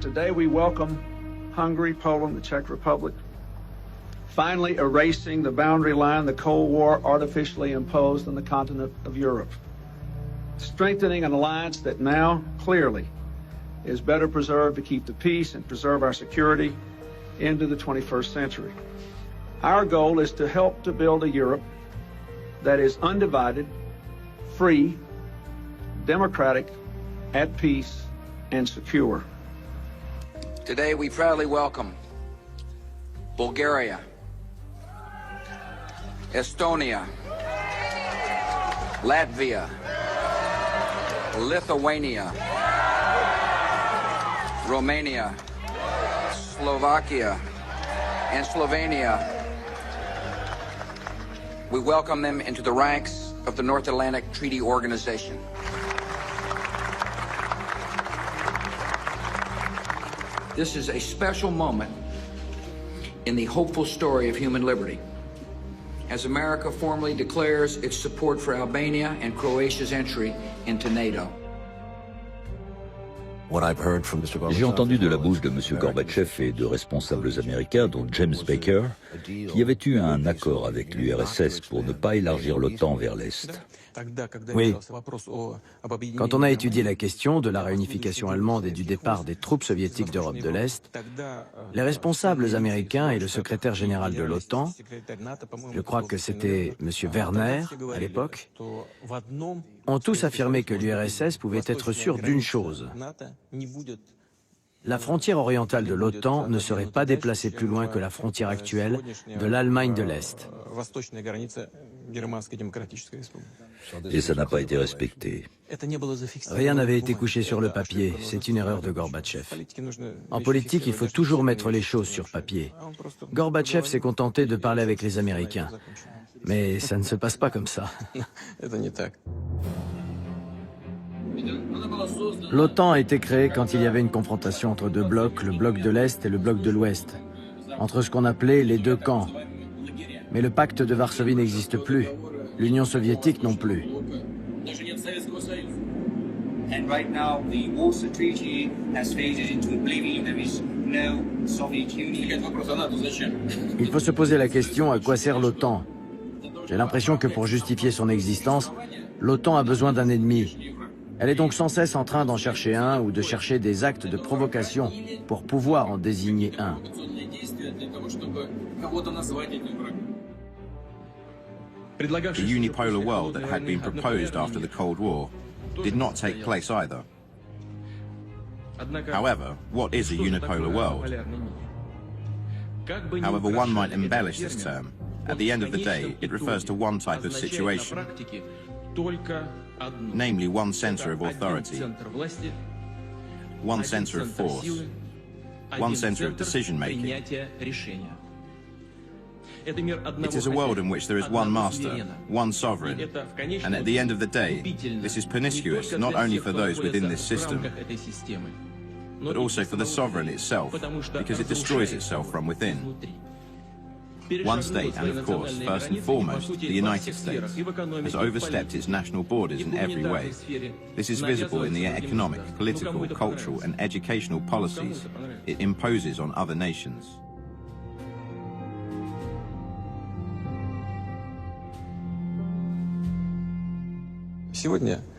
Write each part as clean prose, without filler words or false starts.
Today we welcome Hungary, Poland, the Czech Republic, finally erasing the boundary line the Cold War artificially imposed on the continent of Europe, strengthening an alliance that now clearly is better preserved to keep the peace and preserve our security into the 21st century. Our goal is to help to build a Europe that is undivided, free, democratic, at peace, and secure. Today we proudly welcome Bulgaria, Estonia, Latvia, Lithuania, Romania, Slovakia, and Slovenia. We welcome them into the ranks of the North Atlantic Treaty Organization. This is a special moment in the hopeful story of human liberty, as America formally declares its support for Albania and Croatia's entry into NATO. J'ai entendu de la bouche de M. Gorbatchev et de responsables américains, dont James Baker, qu'il y avait eu un accord avec l'URSS pour ne pas élargir l'OTAN vers l'Est. Oui. Quand on a étudié la question de la réunification allemande et du départ des troupes soviétiques d'Europe de l'Est, les responsables américains et le secrétaire général de l'OTAN, je crois que c'était M. Werner à l'époque, ont tous affirmé que l'URSS pouvait être sûre d'une chose. La frontière orientale de l'OTAN ne serait pas déplacée plus loin que la frontière actuelle de l'Allemagne de l'Est. Et ça n'a pas été respecté. Rien n'avait été couché sur le papier, c'est une erreur de Gorbatchev. En politique, il faut toujours mettre les choses sur papier. Gorbatchev s'est contenté de parler avec les Américains. Mais ça ne se passe pas comme ça. L'OTAN a été créée quand il y avait une confrontation entre deux blocs, le bloc de l'Est et le bloc de l'Ouest, entre ce qu'on appelait les deux camps. Mais le pacte de Varsovie n'existe plus, l'Union soviétique non plus. Il faut se poser la question, à quoi sert l'OTAN? J'ai l'impression que pour justifier son existence, l'OTAN a besoin d'un ennemi. Elle est donc sans cesse en train d'en chercher un ou de chercher des actes de provocation pour pouvoir en désigner un. The unipolar world that had been proposed after the Cold War did not take place either. However, what is a unipolar world? However one might embellish this term, at the end of the day, it refers to one type of situation, namely one center of authority, one center of force, one center of decision-making. It is a world in which there is one master, one sovereign, and at the end of the day, this is pernicious not only for those within this system, but also for the sovereign itself, because it destroys itself from within. One state, and of course, first and foremost, the United States, has overstepped its national borders in every way. This is visible in the economic, political, cultural, and educational policies it imposes on other nations.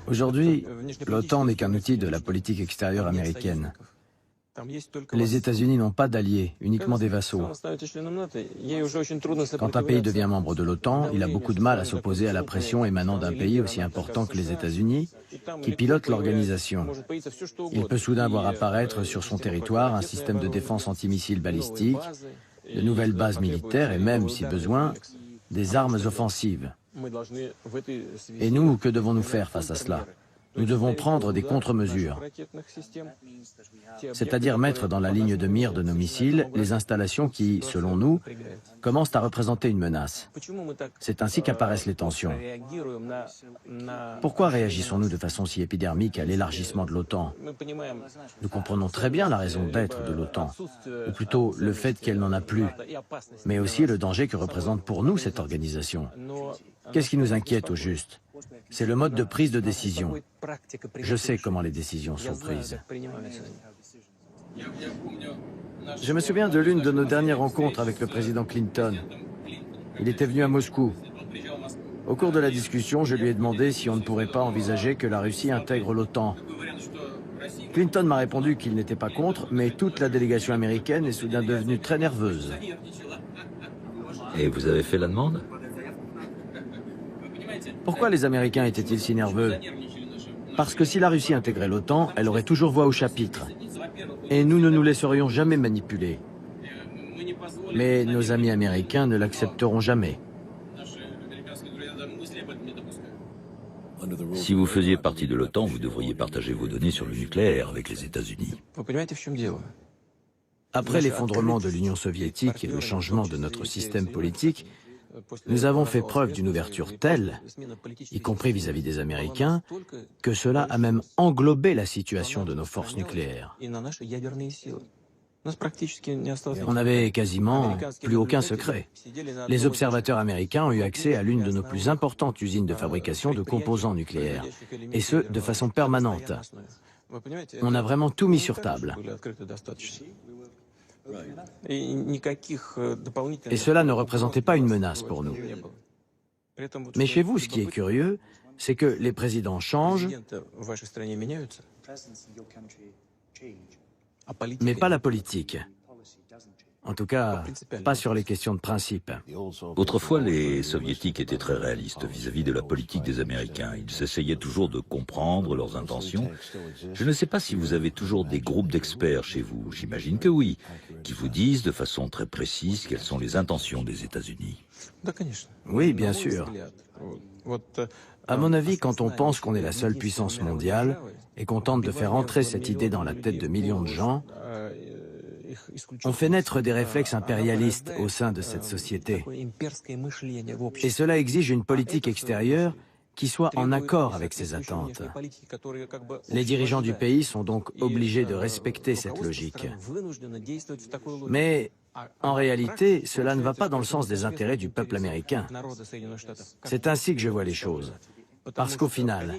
Aujourd'hui, l'OTAN n'est qu'un outil de la politique extérieure américaine. Les États-Unis n'ont pas d'alliés, uniquement des vassaux. Quand un pays devient membre de l'OTAN, il a beaucoup de mal à s'opposer à la pression émanant d'un pays aussi important que les États-Unis, qui pilote l'organisation. Il peut soudain voir apparaître sur son territoire un système de défense antimissiles balistiques, de nouvelles bases militaires et même, si besoin, des armes offensives. Et nous, que devons-nous faire face à cela? Nous devons prendre des contre-mesures, c'est-à-dire mettre dans la ligne de mire de nos missiles les installations qui, selon nous, commencent à représenter une menace. C'est ainsi qu'apparaissent les tensions. Pourquoi réagissons-nous de façon si épidermique à l'élargissement de l'OTAN? Nous comprenons très bien la raison d'être de l'OTAN, ou plutôt le fait qu'elle n'en a plus, mais aussi le danger que représente pour nous cette organisation. Qu'est-ce qui nous inquiète au juste? C'est le mode de prise de décision. Je sais comment les décisions sont prises. Je me souviens de l'une de nos dernières rencontres avec le président Clinton. Il était venu à Moscou. Au cours de la discussion, je lui ai demandé si on ne pourrait pas envisager que la Russie intègre l'OTAN. Clinton m'a répondu qu'il n'était pas contre, mais toute la délégation américaine est soudain devenue très nerveuse. Et vous avez fait la demande? Pourquoi les Américains étaient-ils si nerveux? Parce que si la Russie intégrait l'OTAN, elle aurait toujours voix au chapitre. Et nous ne nous laisserions jamais manipuler. Mais nos amis américains ne l'accepteront jamais. Si vous faisiez partie de l'OTAN, vous devriez partager vos données sur le nucléaire avec les États-Unis. Après l'effondrement de l'Union soviétique et le changement de notre système politique, nous avons fait preuve d'une ouverture telle, y compris vis-à-vis des Américains, que cela a même englobé la situation de nos forces nucléaires. On n'avait quasiment plus aucun secret. Les observateurs américains ont eu accès à l'une de nos plus importantes usines de fabrication de composants nucléaires, et ce, de façon permanente. On a vraiment tout mis sur table. Et cela ne représentait pas une menace pour nous. Mais chez vous, ce qui est curieux, c'est que les présidents changent, mais pas la politique. En tout cas, pas sur les questions de principe. Autrefois, les soviétiques étaient très réalistes vis-à-vis de la politique des Américains. Ils essayaient toujours de comprendre leurs intentions. Je ne sais pas si vous avez toujours des groupes d'experts chez vous. J'imagine que oui, qui vous disent de façon très précise quelles sont les intentions des États-Unis. Oui, bien sûr. À mon avis, quand on pense qu'on est la seule puissance mondiale et qu'on tente de faire entrer cette idée dans la tête de millions de gens, on fait naître des réflexes impérialistes au sein de cette société. Et cela exige une politique extérieure qui soit en accord avec ces attentes. Les dirigeants du pays sont donc obligés de respecter cette logique. Mais en réalité, cela ne va pas dans le sens des intérêts du peuple américain. C'est ainsi que je vois les choses. Parce qu'au final,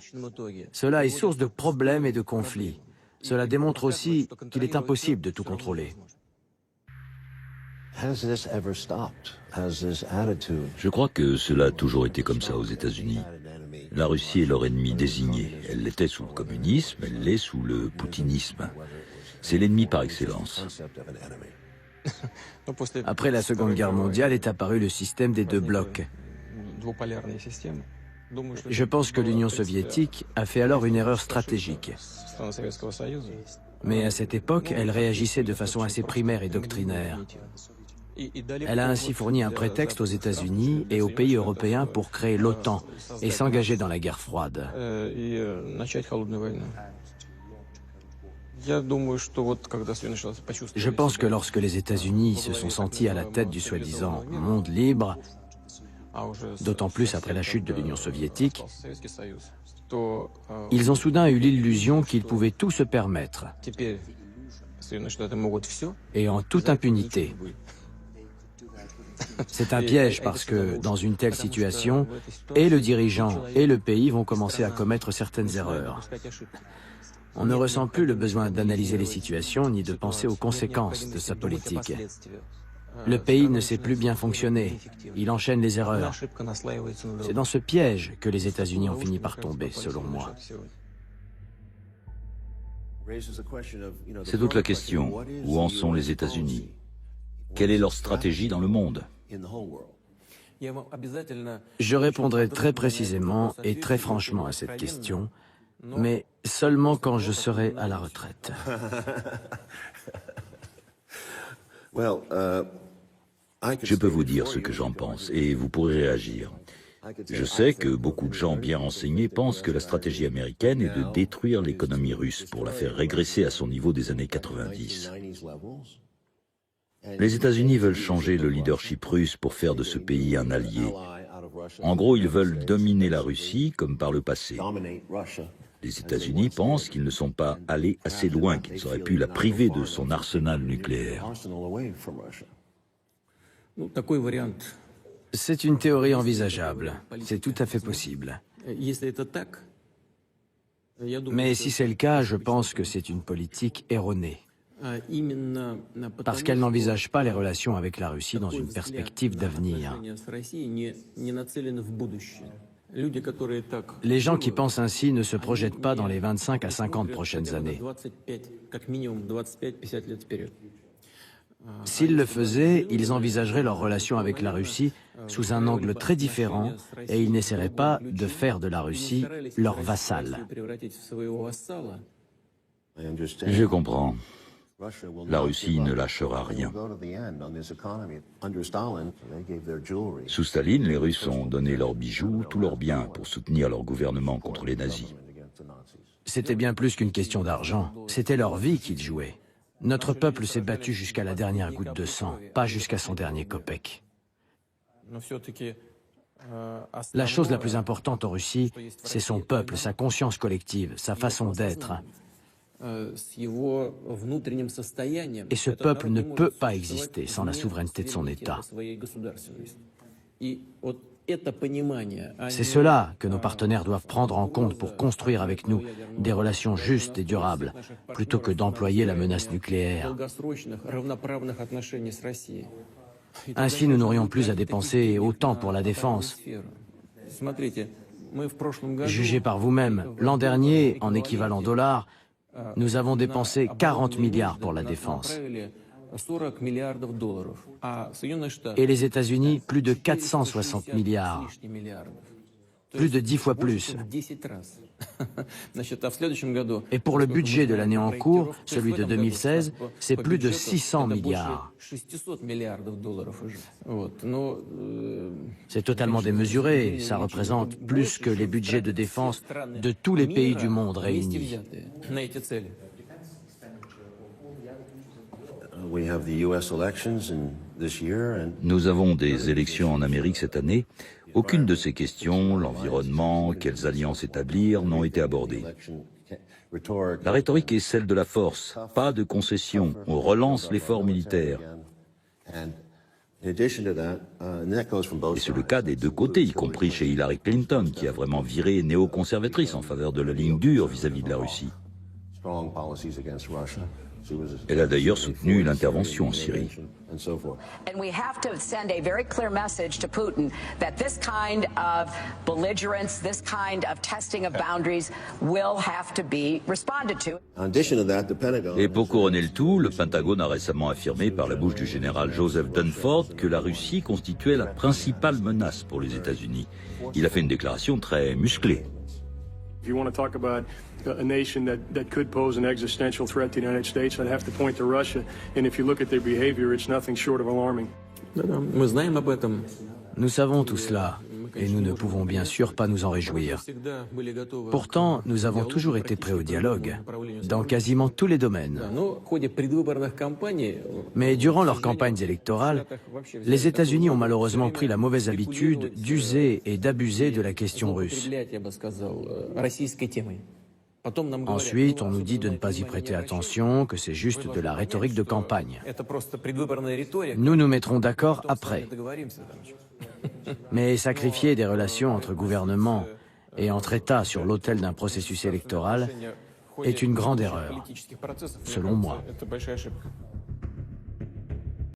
cela est source de problèmes et de conflits. Cela démontre aussi qu'il est impossible de tout contrôler. Je crois que cela a toujours été comme ça aux États-Unis. La Russie est leur ennemi désigné. Elle l'était sous le communisme, elle l'est sous le poutinisme. C'est l'ennemi par excellence. Après la Seconde Guerre mondiale est apparu le système des deux blocs. Je pense que l'Union soviétique a fait alors une erreur stratégique. Mais à cette époque, elle réagissait de façon assez primaire et doctrinaire. Elle a ainsi fourni un prétexte aux États-Unis et aux pays européens pour créer l'OTAN et s'engager dans la guerre froide. Je pense que lorsque les États-Unis se sont sentis à la tête du soi-disant monde libre, d'autant plus après la chute de l'Union soviétique, ils ont soudain eu l'illusion qu'ils pouvaient tout se permettre, et en toute impunité. C'est un piège parce que, dans une telle situation, et le dirigeant et le pays vont commencer à commettre certaines erreurs. On ne ressent plus le besoin d'analyser les situations ni de penser aux conséquences de sa politique. Le pays ne sait plus bien fonctionner. Il enchaîne les erreurs. C'est dans ce piège que les États-Unis ont fini par tomber, selon moi. C'est toute la question. Où en sont les États-Unis? Quelle est leur stratégie dans le monde? Je répondrai très précisément et très franchement à cette question, mais seulement quand je serai à la retraite. Je peux vous dire ce que j'en pense et vous pourrez réagir. Je sais que beaucoup de gens bien renseignés pensent que la stratégie américaine est de détruire l'économie russe pour la faire régresser à son niveau des années 90. Les États-Unis veulent changer le leadership russe pour faire de ce pays un allié. En gros, ils veulent dominer la Russie comme par le passé. Les États-Unis pensent qu'ils ne sont pas allés assez loin, qu'ils auraient pu la priver de son arsenal nucléaire. C'est une théorie envisageable. C'est tout à fait possible. Mais si c'est le cas, je pense que c'est une politique erronée. Parce qu'elle n'envisage pas les relations avec la Russie dans une perspective d'avenir. Les gens qui pensent ainsi ne se projettent pas dans les 25 à 50 prochaines années. S'ils le faisaient, ils envisageraient leurs relations avec la Russie sous un angle très différent et ils n'essaieraient pas de faire de la Russie leur vassal. Je comprends. La Russie ne lâchera rien. Sous Staline, les Russes ont donné leurs bijoux, tous leurs biens pour soutenir leur gouvernement contre les nazis. C'était bien plus qu'une question d'argent, c'était leur vie qu'ils jouaient. Notre peuple s'est battu jusqu'à la dernière goutte de sang, pas jusqu'à son dernier kopek. La chose la plus importante en Russie, c'est son peuple, sa conscience collective, sa façon d'être. Et ce peuple ne peut pas exister sans la souveraineté de son État. C'est cela que nos partenaires doivent prendre en compte pour construire avec nous des relations justes et durables, plutôt que d'employer la menace nucléaire. Ainsi, nous n'aurions plus à dépenser autant pour la défense. Jugez par vous-même, l'an dernier, en équivalent dollar, nous avons dépensé 40 milliards pour la défense. Et les États-Unis, plus de 460 milliards. Plus de 10 fois plus. Et pour le budget de l'année en cours, celui de 2016, c'est plus de 600 milliards. C'est totalement démesuré. Ça représente plus que les budgets de défense de tous les pays du monde réunis. Nous avons des élections en Amérique cette année. Aucune de ces questions, l'environnement, quelles alliances établir, n'ont été abordées. La rhétorique est celle de la force, pas de concession. On relance l'effort militaire. Et c'est le cas des deux côtés, y compris chez Hillary Clinton, qui a vraiment viré néoconservatrice en faveur de la ligne dure vis-à-vis de la Russie. Elle a d'ailleurs soutenu l'intervention en Syrie. And we have to send a very clear message to Putin that this kind of belligerence, this kind of testing of boundaries will have to be responded to. Et pour couronner le tout, le Pentagone a récemment affirmé par la bouche du général Joseph Dunford que la Russie constituait la principale menace pour les États-Unis. Il a fait une déclaration très musclée. If you want to talk about a nation that could pose an existential threat to the United States, I'd have to point to Russia. And if you look at their behavior, it's nothing short of alarming. Nous savons tout cela, et nous ne pouvons bien sûr pas nous en réjouir. Pourtant, nous avons toujours été prêts au dialogue, dans quasiment tous les domaines. Mais durant leurs campagnes électorales, les États-Unis ont malheureusement pris la mauvaise habitude d'user et d'abuser de la question russe. Ensuite, on nous dit de ne pas y prêter attention, que c'est juste de la rhétorique de campagne. Nous nous mettrons d'accord après. Mais sacrifier des relations entre gouvernements et entre États sur l'autel d'un processus électoral est une grande erreur, selon moi.